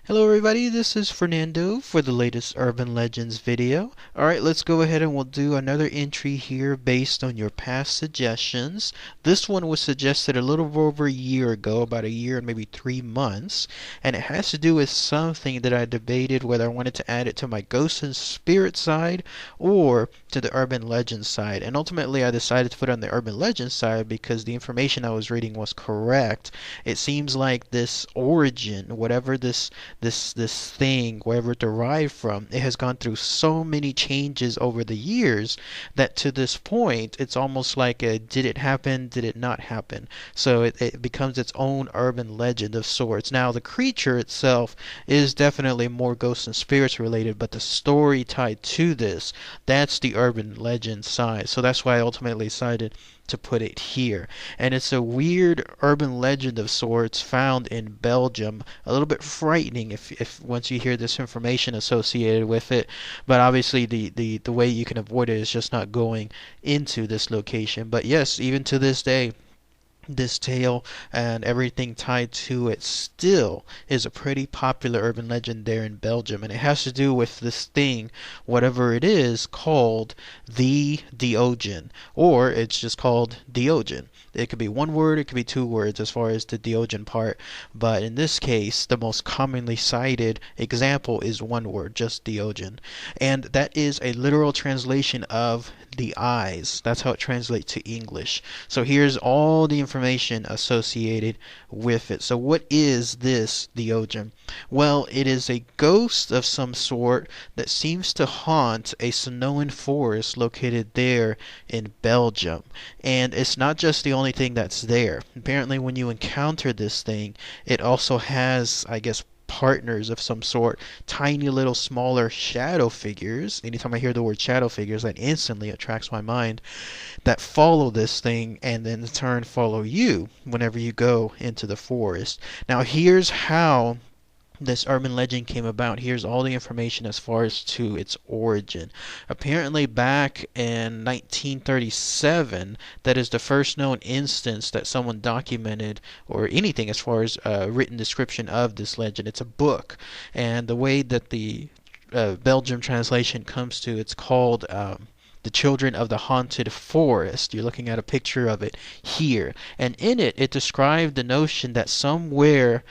Hello everybody, this is Fernando for the latest Urban Legends video. Alright, let's go ahead and we'll do another entry here based on your past suggestions. This one was suggested a little over a year ago, about a year and maybe 3 months, and it has to do with something that I debated whether I wanted to add it to my Ghost and Spirit side or to the Urban Legends side. And ultimately I decided to put it on the Urban Legends side because the information I was reading was correct. It seems like this origin, whatever this thing, wherever it derived from, it has gone through so many changes over the years that to this point it's almost like a did it happen, did it not happen? So it becomes its own urban legend of sorts. Now the creature itself is definitely more ghosts and spirits related, but the story tied to this, that's the urban legend side. So that's why I ultimately decided to put it here. And it's a weird urban legend of sorts found in Belgium. A little bit frightening if once you hear this information associated with it. But obviously the way you can avoid it is just not going into this location. But yes, even to this day, this tale and everything tied to it still is a pretty popular urban legend there in Belgium, and it has to do with this thing, whatever it is, called the Deogen, or it's just called Deogen. It could be one word, it could be two words as far as the Deogen part, but in this case, the most commonly cited example is one word, just Deogen, and that is a literal translation of the eyes. That's how it translates to English. So here's all the information associated with it. So what is this Deogen? Well, it is a ghost of some sort that seems to haunt a Sonian Forest located there in Belgium. And it's not just the only thing that's there. Apparently when you encounter this thing, it also has, I guess, partners of some sort, tiny little smaller shadow figures. Anytime I hear the word shadow figures, that instantly attracts my mind, that follow this thing and then in turn follow you whenever you go into the forest. Now here's how this urban legend came about. Here's all the information as far as to its origin. Apparently back in 1937, that is the first known instance that someone documented or anything as far as written description of this legend. It's a book, and the way that the Belgium translation comes to, it's called the Children of the Haunted Forest. You're looking at a picture of it here, and in it it described the notion that somewhere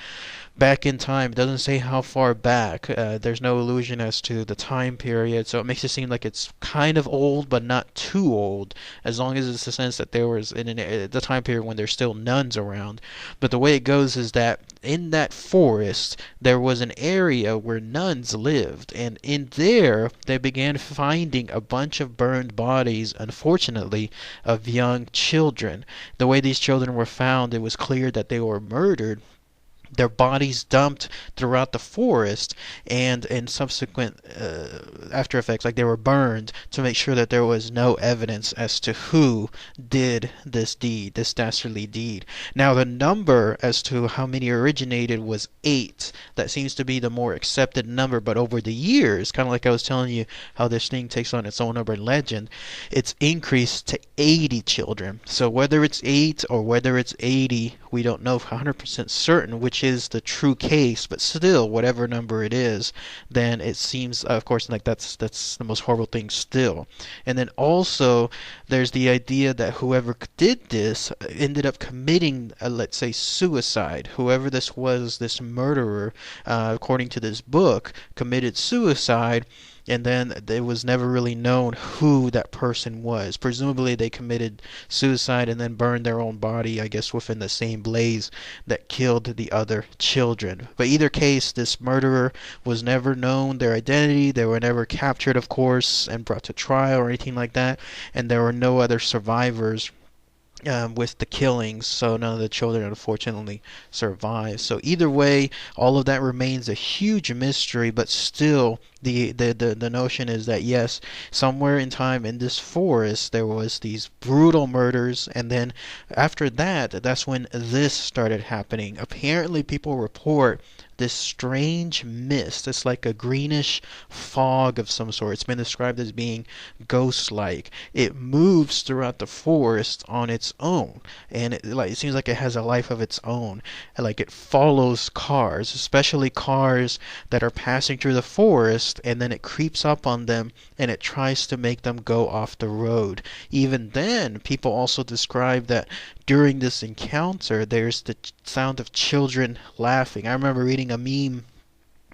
back in time, it doesn't say how far back, there's no illusion as to the time period, so it makes it seem like it's kind of old but not too old, as long as it's a sense that there was the time period when there's still nuns around. But the way it goes is that in that forest there was an area where nuns lived, and in there they began finding a bunch of burned bodies, unfortunately, of young children. The way these children were found, it was clear that they were murdered, their bodies dumped throughout the forest, and in subsequent after effects, like they were burned to make sure that there was no evidence as to who did this deed, this dastardly deed. Now the number as to how many originated was 8. That seems to be the more accepted number, but over the years, kind of like I was telling you how this thing takes on its own urban legend, it's increased to 80 children. So whether it's 8 or whether it's 80, we don't know 100% certain which is the true case, but still, whatever number it is, then it seems, of course, like that's the most horrible thing still. And then also, there's the idea that whoever did this ended up committing, let's say, suicide. Whoever this was, this murderer, according to this book, committed suicide, and then it was never really known who that person was. Presumably they committed suicide and then burned their own body, I guess, within the same blaze that killed the other children. But either case, this murderer was never known, their identity. They were never captured, of course, and brought to trial or anything like that, and there were no other survivors with the killings, so none of the children unfortunately survived. So either way, all of that remains a huge mystery, but still The notion is that yes, somewhere in time in this forest there was these brutal murders, and then after that, that's when this started happening. Apparently, people report this strange mist. It's like a greenish fog of some sort. It's been described as being ghost-like. It moves throughout the forest on its own, and it seems like it has a life of its own. Like it follows cars, especially cars that are passing through the forest, and then it creeps up on them and it tries to make them go off the road. Even then, people also describe that during this encounter, there's the sound of children laughing. I remember reading a meme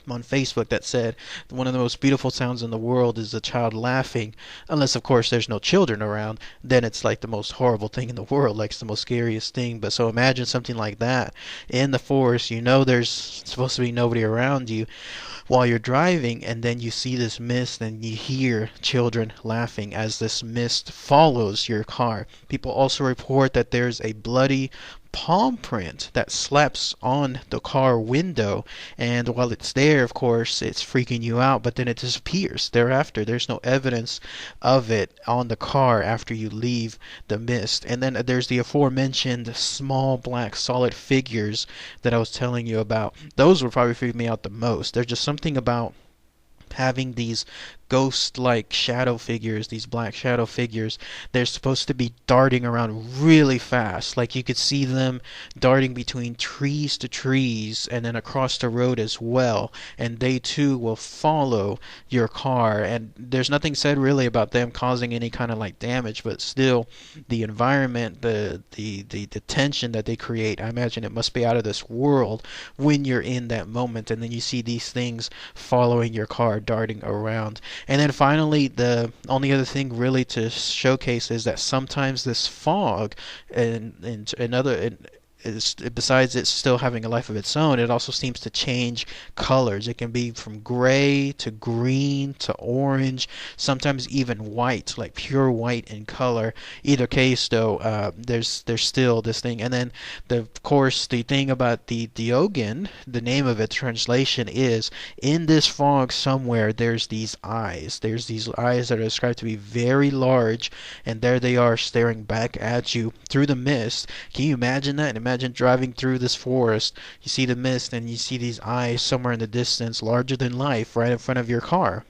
on Facebook that said one of the most beautiful sounds in the world is a child laughing, unless of course there's no children around. Then it's like the most horrible thing in the world, like it's the most scariest thing. But so imagine something like that in the forest. You know there's supposed to be nobody around you while you're driving, and then you see this mist and you hear children laughing as this mist follows your car. People also report that there's a bloody palm print that slaps on the car window, and while it's there, of course, it's freaking you out, but then it disappears thereafter. There's no evidence of it on the car after you leave the mist. And then there's the aforementioned small black solid figures that I was telling you about. Those would probably freak me out the most. There's just something about having these ghost-like shadow figures, these black shadow figures. They're supposed to be darting around really fast. Like you could see them darting between trees to trees and then across the road as well. And they too will follow your car. And there's nothing said really about them causing any kind of like damage, but still the environment, the tension that they create, I imagine it must be out of this world when you're in that moment. And then you see these things following your car, darting around. And then finally, the only other thing really to showcase is that sometimes this fog and another is, besides it still having a life of its own, it also seems to change colors. It can be from gray to green to orange, sometimes even white, like pure white in color. Either case, though, there's still this thing. And then, of course, the thing about the Deogen, the name of its translation is, in this fog somewhere, there's these eyes. There's these eyes that are described to be very large, and there they are staring back at you through the mist. Can you imagine that? Imagine driving through this forest, you see the mist, and you see these eyes somewhere in the distance, larger than life, right in front of your car,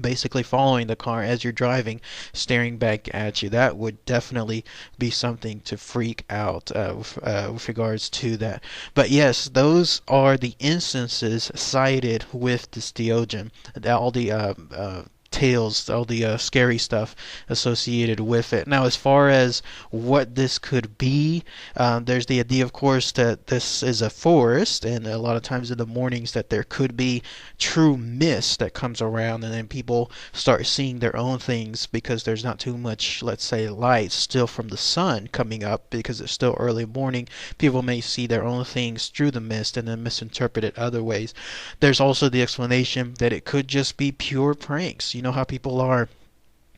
basically following the car as you're driving, staring back at you. That would definitely be something to freak out with regards to that. But yes, those are the instances cited with this Deogen. All the tales, all the scary stuff associated with it. Now, as far as what this could be, there's the idea, of course, that this is a forest, and a lot of times in the mornings that there could be true mist that comes around, and then people start seeing their own things because there's not too much, let's say, light still from the sun coming up because it's still early morning. People may see their own things through the mist and then misinterpret it other ways. There's also the explanation that it could just be pure pranks. You know how people are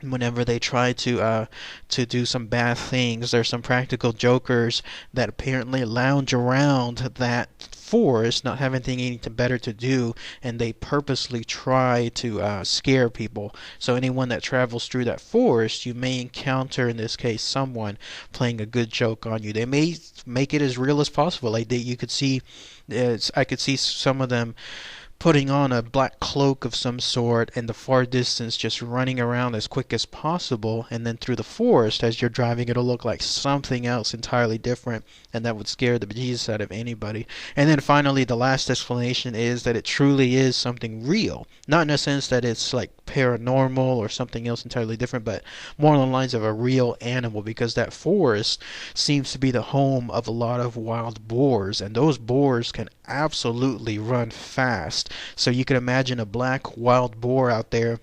whenever they try to do some bad things. There's some practical jokers that apparently lounge around that forest, not having anything better to do, and they purposely try to scare people. So anyone that travels through that forest, you may encounter, in this case, someone playing a good joke on you. They may make it as real as possible. Like you could see, I could see some of them putting on a black cloak of some sort in the far distance, just running around as quick as possible, and then through the forest as you're driving it'll look like something else entirely different, and that would scare the bejesus out of anybody. And then finally, the last explanation is that it truly is something real, not in a sense that it's like paranormal or something else entirely different, but more along the lines of a real animal, because that forest seems to be the home of a lot of wild boars, and those boars can absolutely run fast. So you can imagine a black wild boar out there,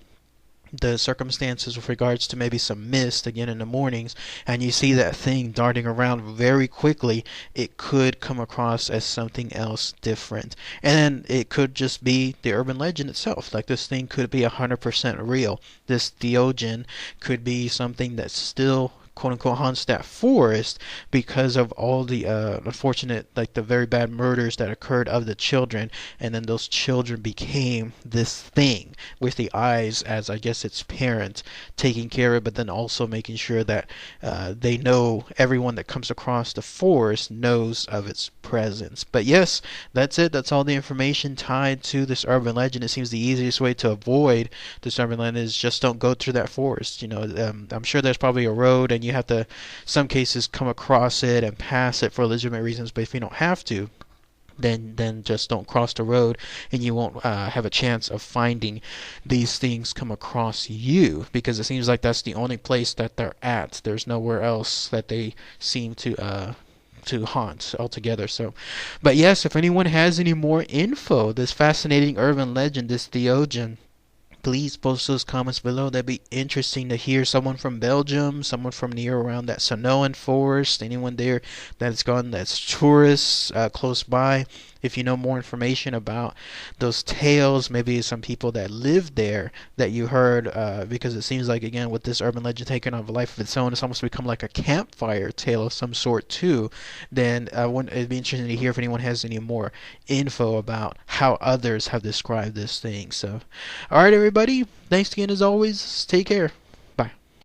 the circumstances with regards to maybe some mist again in the mornings, and you see that thing darting around very quickly, it could come across as something else different. And then it could just be the urban legend itself. Like this thing could be 100% real. This Deogen could be something that's still quote unquote haunts that forest because of all the unfortunate, like the very bad murders that occurred of the children, and then those children became this thing with the eyes as, I guess, its parent, taking care of it, but then also making sure that they know, everyone that comes across the forest knows of its presence. But yes, that's it. That's all the information tied to this urban legend. It seems the easiest way to avoid this urban legend is just don't go through that forest. I'm sure there's probably a road, and you have to, some cases, come across it and pass it for legitimate reasons. But if you don't have to, then just don't cross the road, and you won't have a chance of finding these things come across you, because it seems like that's the only place that they're at. There's nowhere else that they seem to haunt altogether. So, but yes, if anyone has any more info, this fascinating urban legend, this Deogen, please post those comments below. That'd be interesting to hear. Someone from Belgium, someone from near around that Sonian Forest, anyone there that's gone, that's tourists close by. If you know more information about those tales, maybe some people that lived there that you heard, because it seems like, again, with this urban legend taking on a life of its own, it's almost become like a campfire tale of some sort too. Then it'd be interesting to hear if anyone has any more info about how others have described this thing. So, all right, everybody. Thanks again as always. Take care.